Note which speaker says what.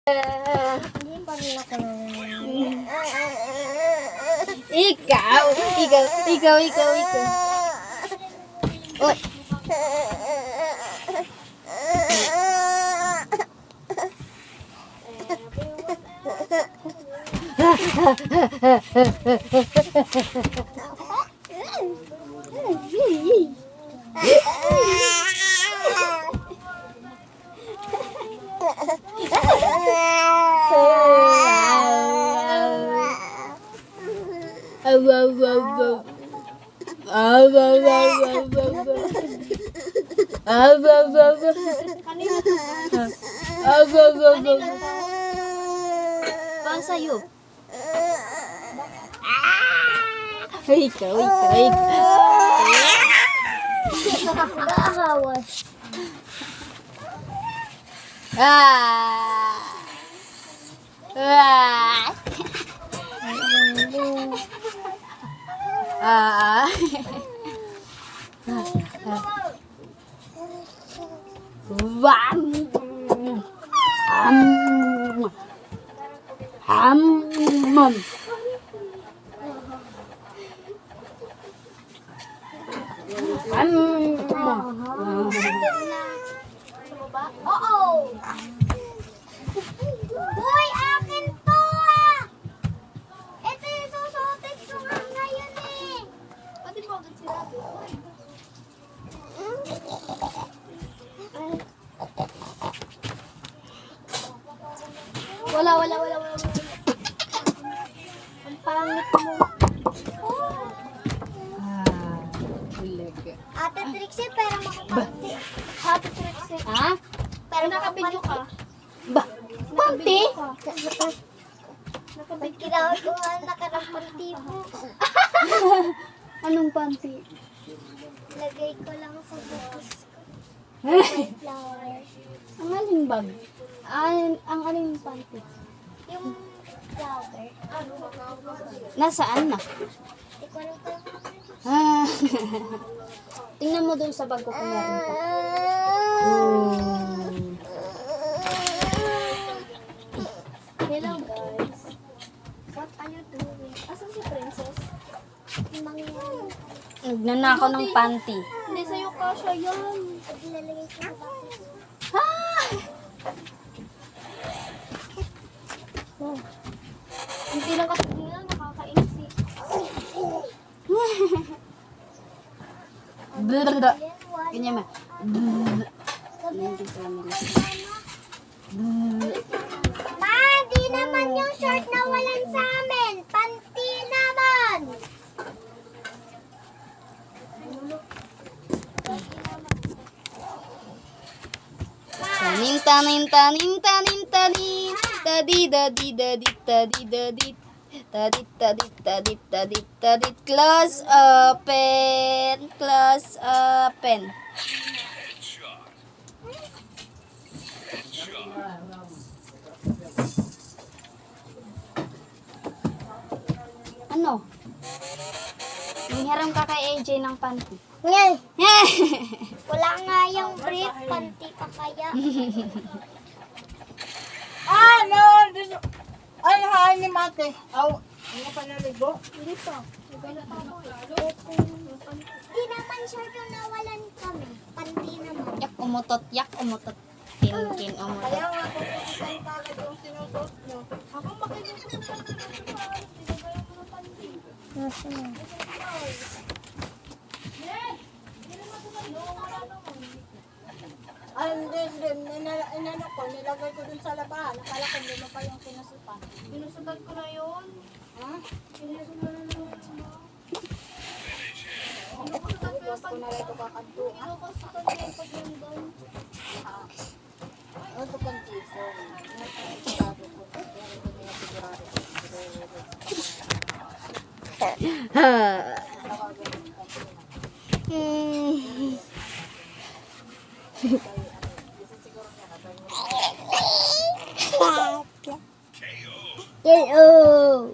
Speaker 1: Hindi pa rin ako
Speaker 2: Ikaw. Oy.
Speaker 1: Pang sa'yo.
Speaker 2: Ikaw.
Speaker 1: Nakahawas. Oo. Boy, akin to ah. Ito yung susuotin ko nga ngayon eh. Pati po agad sila. Wala. Ang pangit mo. Ate Trixie, pero makapagti. Ate Trixie.
Speaker 2: Ha?
Speaker 1: Pero nakabidyo ka.
Speaker 2: Ba? Panty?
Speaker 1: Nagkilawat ko nga nakarang panty mo.
Speaker 2: Anong panty?
Speaker 1: Lagay ko lang sa bukas ko. Flowers.
Speaker 2: Ang aling bag? Ang aling panty?
Speaker 1: Yung flower.
Speaker 2: Nasaan na?
Speaker 1: Hindi ko alam kung
Speaker 2: Tingnan mo dun sa bag ko kung meron pa.
Speaker 1: Hello guys. What are you doing? Asan si Princess?
Speaker 2: Nagnanakaw ng panty.
Speaker 1: Hindi sa'yo kasha yan. Lalagay ko sa bakit. Hindi lang kasi nila nakakainis eh.
Speaker 2: Ganyan ma.
Speaker 1: Ma, di naman yung short na walang sa amin. Panty naman.
Speaker 2: Tanin. Tadit. Close open. Ano? Nanghiram ka kay AJ ng panty.
Speaker 1: Ngayon. Wala nga yung brief. Panty pa kaya.
Speaker 3: No! Ay, hi ni Mate. Hindi pa naligo?
Speaker 1: Hindi pa. Di naman short yung nawalan kami. Panty naman.
Speaker 2: Yak umutot. Kin umutot.
Speaker 3: Kaya nga, pupusitan kagad yung sinutot nyo. Ako makinig. Hindi. Inano ko, nilagay ko dun sa labahan. Akala ko hindi mo pa yung sinusutan.
Speaker 1: Sinusutan ko na yun.
Speaker 3: Ha?
Speaker 1: Sinusutan na naman.
Speaker 3: Iwas ko na rin ito kakanto.
Speaker 1: Sinusutan ko yung pag nandun.
Speaker 3: Ito kang tiso. Sabi ko.
Speaker 1: K.O.